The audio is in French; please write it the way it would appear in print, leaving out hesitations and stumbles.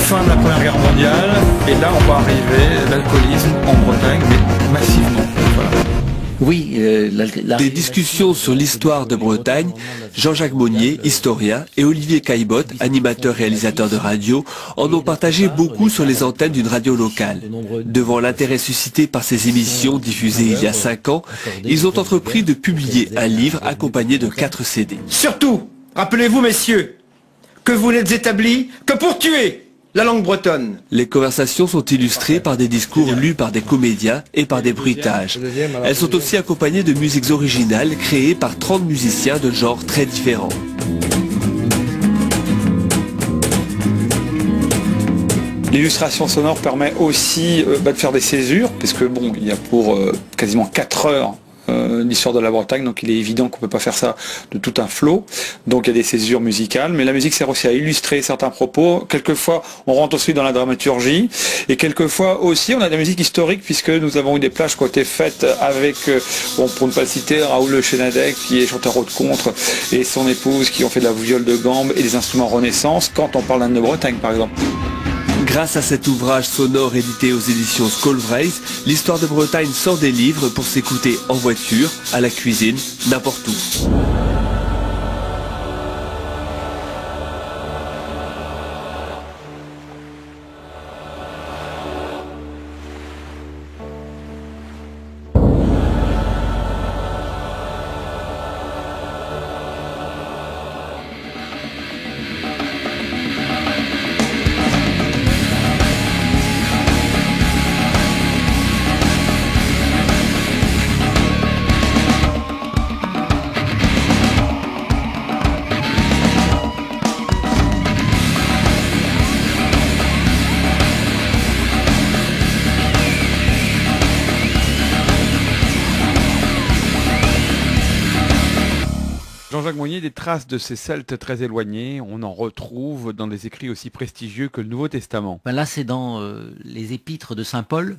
fin de la Première Guerre mondiale, et là on va arriver, l'alcoolisme en Bretagne, mais massivement. Voilà. Oui, Des discussions sur l'histoire de Bretagne, Jean-Jacques Monnier, historien, et Olivier Caillebotte, animateur-réalisateur de radio, en ont partagé beaucoup sur les antennes d'une radio locale. Devant l'intérêt suscité par ces émissions diffusées il y a 5 ans, ils ont entrepris de publier un livre accompagné de 4 CD. Surtout, rappelez-vous messieurs, que vous n'êtes établis que pour tuer la langue bretonne. Les conversations sont illustrées par des discours lus par des comédiens et par des bruitages. Elles sont aussi accompagnées de musiques originales créées par 30 musiciens de genres très différents. L'illustration sonore permet aussi de faire des césures, parce que bon, il y a pour quasiment 4 heures l'histoire de la Bretagne, donc il est évident qu'on ne peut pas faire ça de tout un flot, donc il y a des césures musicales, mais la musique sert aussi à illustrer certains propos. Quelquefois on rentre aussi dans la dramaturgie, et quelquefois aussi on a de la musique historique, puisque nous avons eu des plages qui ont été faites avec, bon, pour ne pas le citer, Raoul Le Chénadec, qui est chanteur haut de contre, et son épouse qui ont fait de la viole de gambe et des instruments Renaissance, quand on parle d'Anne de Bretagne par exemple. Grâce à cet ouvrage sonore édité aux éditions Skolvreis, l'histoire de Bretagne sort des livres pour s'écouter en voiture, à la cuisine, n'importe où. Jean-Jacques Monnier, des traces de ces Celtes très éloignés, on en retrouve dans des écrits aussi prestigieux que le Nouveau Testament. là c'est dans les épîtres de Saint Paul,